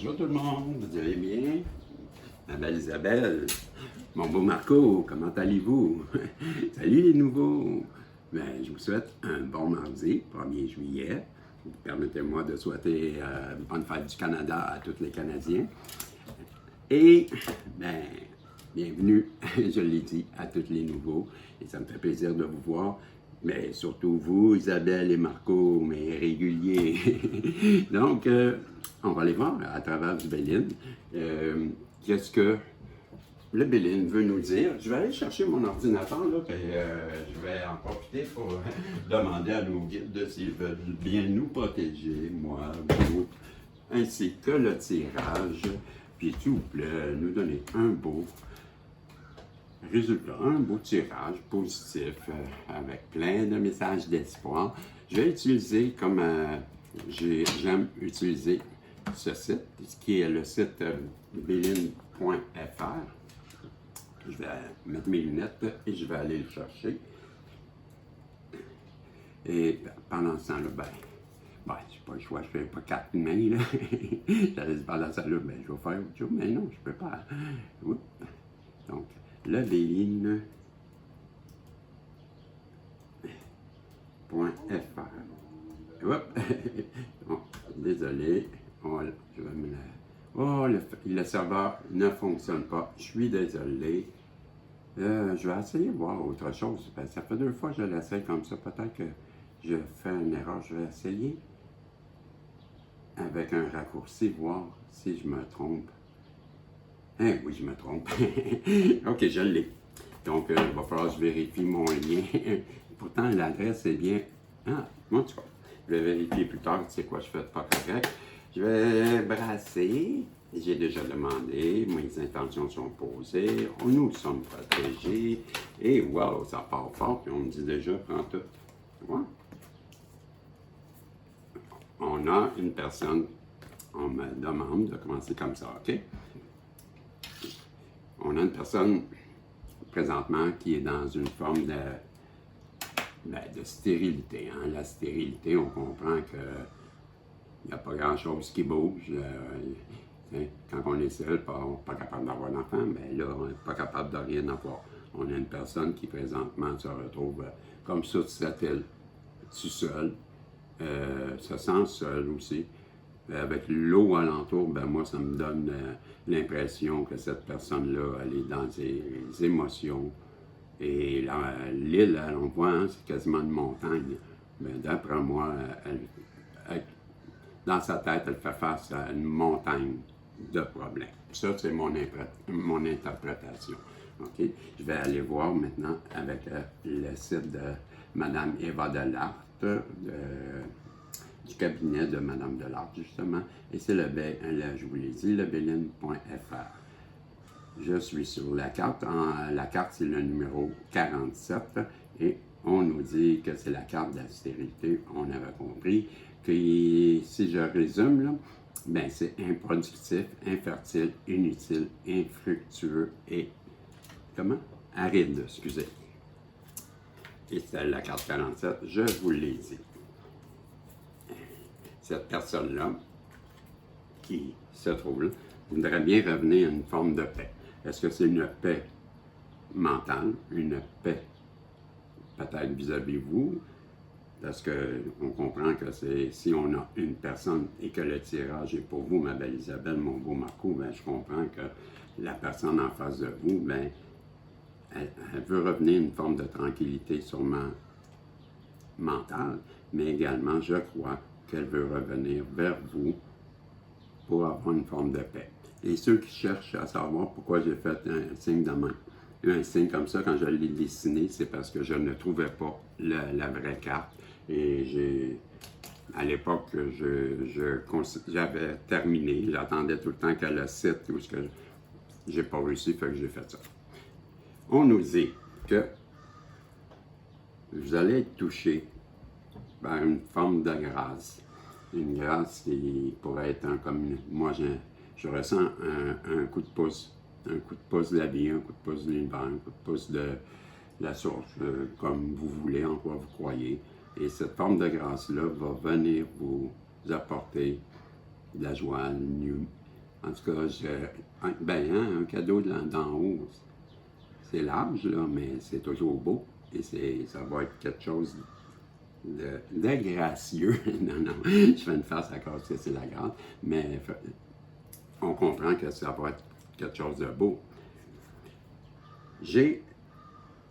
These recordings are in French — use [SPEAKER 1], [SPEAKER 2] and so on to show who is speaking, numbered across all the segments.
[SPEAKER 1] Bonjour tout le monde, vous allez bien? Ma belle Isabelle, mon beau Marco, comment allez-vous? Salut les nouveaux! Ben, je vous souhaite un bon mardi, 1er juillet. Permettez-moi de souhaiter bonne fête du Canada à tous les Canadiens. Et, ben, bienvenue, je l'ai dit, à tous les nouveaux. Et ça me fait plaisir de vous voir. Mais surtout vous, Isabelle et Marco, mes réguliers. Donc, on va aller voir à travers du Béline. Qu'est-ce que le Béline veut nous dire? Je vais aller chercher mon ordinateur, là, puis je vais en profiter pour demander à nos guides s'ils veulent bien nous protéger, moi, vous, ainsi que le tirage. Puis, s'il vous plaît, nous donner un beau résultat, un beau tirage positif avec plein de messages d'espoir. Je vais utiliser comme j'aime utiliser ce site, qui est le site béline.fr. Je vais mettre mes lunettes et je vais aller le chercher. Et pendant ce temps-là, je n'ai pas le choix, je ne fais pas 4 mains, là. J'allais dire pendant ce temps-là, je vais faire autre chose, mais non, je ne peux pas. Oups. Donc, le béline.fr. Bon, désolé. Je vais me la... Oh, le serveur ne fonctionne pas. Je suis désolé. Je vais essayer de voir autre chose. Ça fait 2 fois que je l'essaye comme ça. Peut-être que je fais une erreur. Je vais essayer avec un raccourci, voir si je me trompe. Oui, je me trompe. OK, je l'ai. Donc, il va falloir que je vérifie mon lien. Pourtant, l'adresse est bien... Ah, en tout cas, je vais vérifier plus tard, tu sais quoi, je fais pas correct. Je vais brasser. J'ai déjà demandé, mes intentions sont posées, nous sommes protégés. Et wow, ça part fort, puis on me dit déjà, prends tout. Ouais. On a une personne, on me demande de commencer comme ça, OK? On a une personne présentement qui est dans une forme de stérilité. Hein? La stérilité, on comprend qu'il n'y a pas grand-chose qui bouge. Quand on est seul, pas capable d'avoir d'enfant, mais là, on n'est pas capable de rien avoir. On a une personne qui présentement se retrouve comme sur cette île, tout seul, se sent seul aussi. Avec l'eau alentour, moi, ça me donne l'impression que cette personne-là, elle est dans ses émotions. Et l'île, on voit, hein, c'est quasiment une montagne. Mais d'après moi, dans sa tête, elle fait face à une montagne de problèmes. Ça, c'est mon interprétation. Okay? Je vais aller voir maintenant avec le site de Mme Eva Delarte, du cabinet de Mme Delarte, justement. Et c'est je vous l'ai dit, le béline.fr. Je suis sur la carte. La carte, c'est le numéro 47. Et on nous dit que c'est la carte de la stérilité. On avait compris que, si je résume, là, c'est improductif, infertile, inutile, infructueux et... Comment? Aride, excusez. Et c'est la carte 47, je vous l'ai dit. Cette personne-là, qui se trouve là, voudrait bien revenir à une forme de paix. Est-ce que c'est une paix mentale, une paix peut-être vis-à-vis vous? Parce qu'on comprend que si on a une personne et que le tirage est pour vous, ma belle Isabelle, mon beau Marco, je comprends que la personne en face de vous, elle veut revenir à une forme de tranquillité sûrement mentale, mais également, je crois qu'elle veut revenir vers vous pour avoir une forme de paix. Et ceux qui cherchent à savoir pourquoi j'ai fait un signe de main, un signe comme ça, quand je l'ai dessiné, c'est parce que je ne trouvais pas la vraie carte. Et à l'époque, j'avais terminé. J'attendais tout le temps qu'elle le site où j'ai pas réussi, fait que j'ai fait ça. On nous dit que vous allez être touché par une forme de grâce. Une grâce qui pourrait être comme moi, je ressens un coup de pouce. Un coup de pouce de la vie, un coup de pouce de l'univers, un coup de pouce de la source, comme vous voulez, en quoi vous croyez. Et cette forme de grâce-là va venir vous apporter de la joie, En tout cas, un cadeau d'en haut, c'est large, là, mais c'est toujours beau. Et ça va être quelque chose de gracieux. Non, je fais une face à cause que c'est la grande, mais on comprend que ça va être quelque chose de beau. J'ai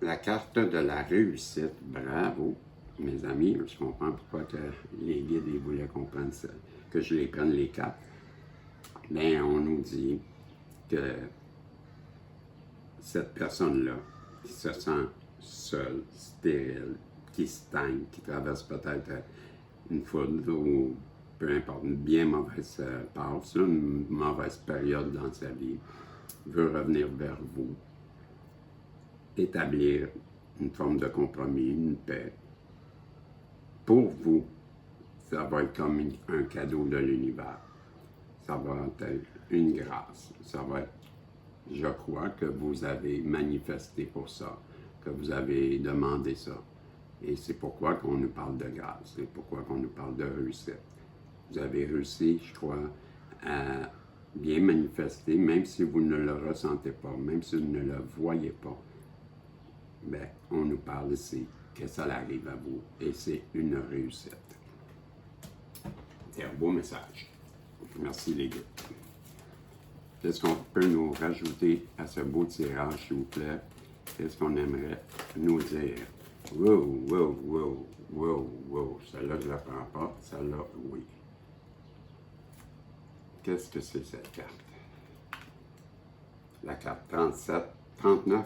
[SPEAKER 1] la carte de la réussite. Bravo, mes amis. Je comprends pourquoi que les guides ils voulaient qu'on prenne ça, que je les prenne les cartes. Bien, on nous dit que cette personne-là, qui se sent seule, stérile, qui stagne, qui traverse peut-être une foudre ou peu importe, une bien mauvaise passe, une mauvaise période dans sa vie, veut revenir vers vous, établir une forme de compromis, une paix. Pour vous, ça va être comme un cadeau de l'univers. Ça va être une grâce. Ça va être, je crois, que vous avez manifesté pour ça, que vous avez demandé ça. Et c'est pourquoi qu'on nous parle de grâce, c'est pourquoi qu'on nous parle de réussite. Vous avez réussi, je crois, à bien manifester, même si vous ne le ressentez pas, même si vous ne le voyez pas. Bien, on nous parle ici que ça arrive à vous et c'est une réussite. C'est un beau message. Merci les gars. Qu'est-ce qu'on peut nous rajouter à ce beau tirage, s'il vous plaît? Qu'est-ce qu'on aimerait nous dire? Wow. Celle-là, je ne la prends pas. Celle-là, oui. Qu'est-ce que c'est cette carte? La carte 37, 39,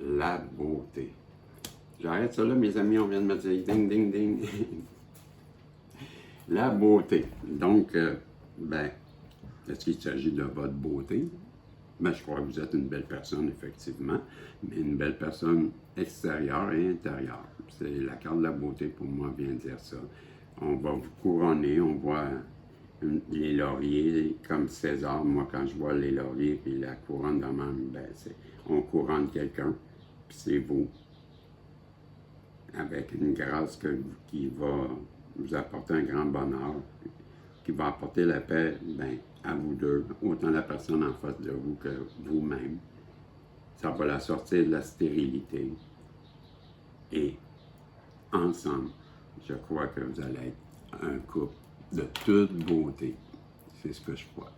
[SPEAKER 1] la beauté. J'arrête ça là, mes amis, on vient de me dire ding, ding, ding. La beauté. Donc, est-ce qu'il s'agit de votre beauté? Ben, je crois que vous êtes une belle personne, effectivement, mais une belle personne extérieure et intérieure. C'est la carte de la beauté, pour moi, vient dire ça. On va vous couronner, on voit les lauriers, comme César. Moi, quand je vois les lauriers et la couronne de même, on couronne quelqu'un, puis c'est vous. Avec une grâce qui va vous apporter un grand bonheur, qui va apporter la paix à vous deux, autant la personne en face de vous que vous-même. Ça va la sortir de la stérilité. Et ensemble, je crois que vous allez être un couple de toute beauté. C'est ce que je crois.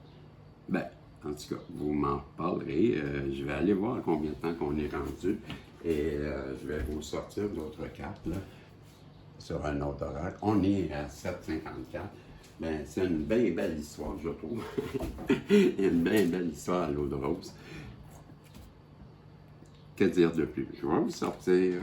[SPEAKER 1] En tout cas, vous m'en parlerez. Je vais aller voir combien de temps qu'on est rendu. Et je vais vous sortir d'autres cartes là, sur un autre oracle. On est à 7,54. C'est une bien belle histoire, je trouve. Une bien belle histoire à l'eau de rose. Que dire de plus? Je vais vous sortir,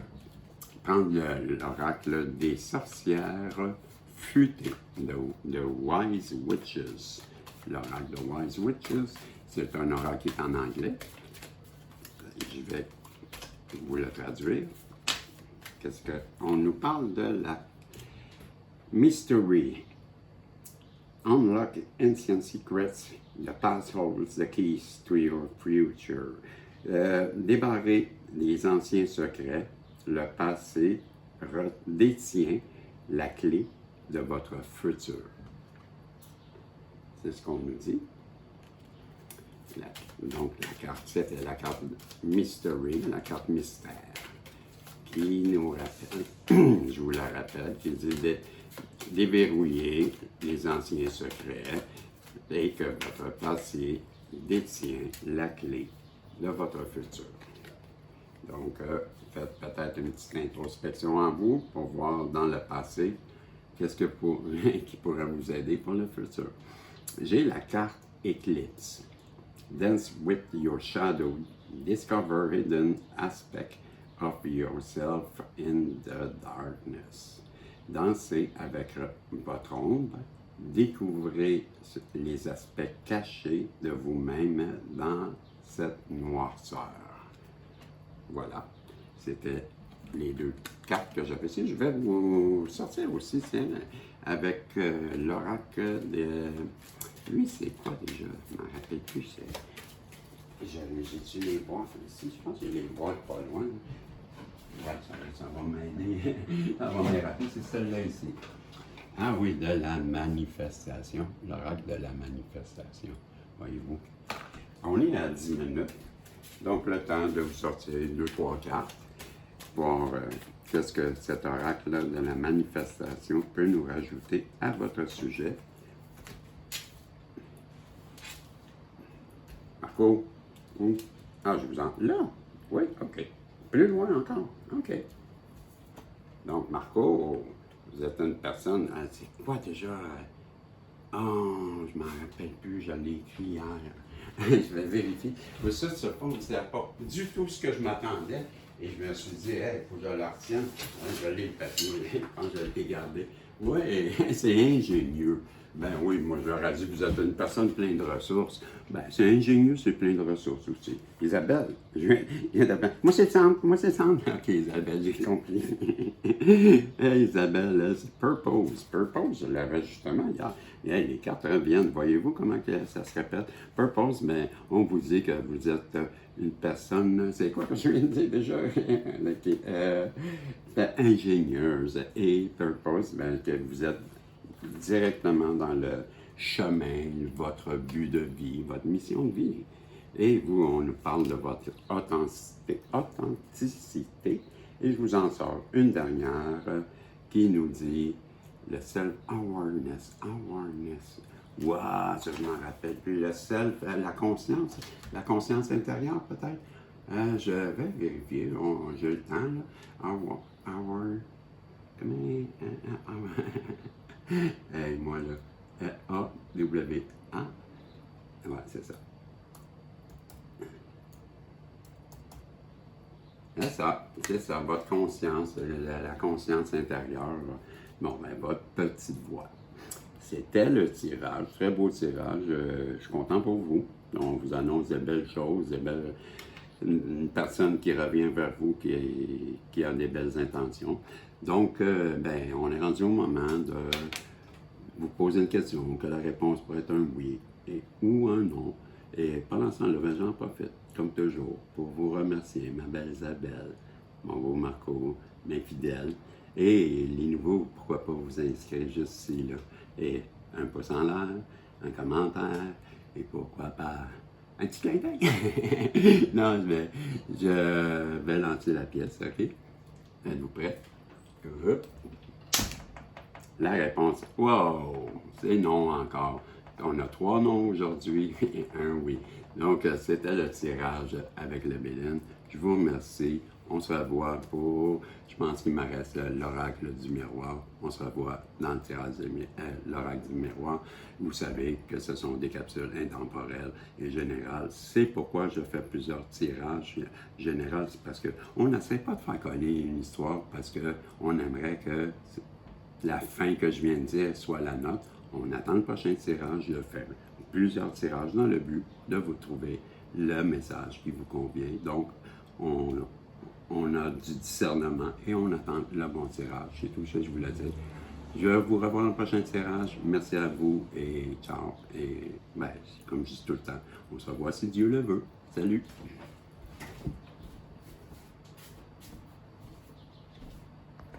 [SPEAKER 1] prendre l'oracle des sorcières futées, de Wise Witches. L'oracle de Wise Witches, c'est un oracle qui est en anglais. Je vais vous le traduire. Qu'est-ce qu'on nous parle de la mystery? Unlock ancient secrets. The past holds the keys to your future. Débarrer les anciens secrets. Le passé détient la clé de votre futur. C'est ce qu'on nous dit. Donc, la carte 7 est la carte Mystery, la carte mystère, qui nous rappelle, je vous la rappelle, qui dit de déverrouiller les anciens secrets et que votre passé détient la clé de votre futur. Donc, faites peut-être une petite introspection en vous pour voir dans le passé qu'est-ce qui pourrait vous aider pour le futur. J'ai la carte Éclipse. Dance with your shadow. Discover hidden aspects of yourself in the darkness. Dansez avec votre ombre. Découvrez les aspects cachés de vous-même dans cette noirceur. Voilà. C'était les deux cartes que j'avais ici. Je vais vous sortir aussi, tiens, avec l'oracle de... Lui, c'est quoi déjà? Je ne m'en rappelle plus. J'ai-tu les boîtes ici? Je pense que j'ai les boîtes pas loin. Ouais, ça va m'aider. Ça va me rappeler, c'est celle-là ici. Ah oui, de la manifestation. L'oracle de la manifestation. Voyez-vous? on est à 10 minutes. Donc, le temps de vous sortir 2, 3 cartes, voir qu'est-ce que cet oracle-là de la manifestation peut nous rajouter à votre sujet. Marco, où? Ah, je vous en... Là? Oui, OK. Plus loin encore. OK. Donc, Marco, vous êtes une personne... c'est quoi déjà? Oh, je m'en rappelle plus, je l'ai écrit hier. Je vais vérifier. Mais ça, ce fond, c'était pas du tout ce que je m'attendais. Et je me suis dit, il faut que je le retienne. Je l'ai le papier, je pense que je l'ai gardé. Oui, c'est ingénieux. Ben oui, moi j'aurais dit, vous êtes une personne pleine de ressources. Ben c'est ingénieux, c'est plein de ressources aussi. Isabelle, moi c'est Sandre, Ok, Isabelle, j'ai compris. Hey, Isabelle, c'est Purpose. Purpose, je l'avais justement hier. Hey, les cartes reviennent, voyez-vous comment que ça se répète? Purpose, mais on vous dit que vous êtes une personne, c'est quoi que je viens de dire déjà? Ingénieuse. Et Purpose, ben, que vous êtes directement dans le chemin, votre but de vie, votre mission de vie. Et vous, on nous parle de votre authenticité. Et je vous en sors une dernière qui nous dit le self-awareness. Wow, ça je m'en rappelle plus. Le self, la conscience intérieure peut-être. Je vais vérifier, j'ai le temps là. Hey, moi là, A-W-A. Ouais, c'est ça. C'est ça, votre conscience, la conscience intérieure. Bon, ben, votre petite voix. C'était le tirage, très beau tirage. Je suis content pour vous. On vous annonce des belles choses, une personne qui revient vers vous, qui a des belles intentions. Donc, ben, on est rendu au moment de vous poser une question, que la réponse pourrait être un oui ou un non. Et pendant ce temps-là, j'en profite, comme toujours, pour vous remercier, ma belle Isabelle, mon beau Marco, mes fidèles, et les nouveaux, pourquoi pas vous inscrire juste ici, là. Et un pouce en l'air, un commentaire, et pourquoi pas un petit clin d'œil. Non, je vais lancer la pièce, OK? Êtes-vous prêts? La réponse, wow, c'est non encore. On a 3 noms aujourd'hui et un oui. Donc, c'était le tirage avec le Béline. Je vous remercie. On se revoit pour, je pense qu'il me reste l'oracle du miroir. On se revoit dans le tirage de l'oracle du miroir. Vous savez que ce sont des capsules intemporelles et générales. C'est pourquoi je fais plusieurs tirages généraux. C'est parce qu'on n'essaie pas de faire coller une histoire parce qu'on aimerait que la fin que je viens de dire soit la note. On attend le prochain tirage, je fais plusieurs tirages dans le but de vous trouver le message qui vous convient. Donc, on a du discernement et on attend le bon tirage. C'est tout ça que je voulais dire. Je vais vous revoir dans le prochain tirage. Merci à vous et ciao. Et ben, comme je dis tout le temps, on se revoit si Dieu le veut. Salut!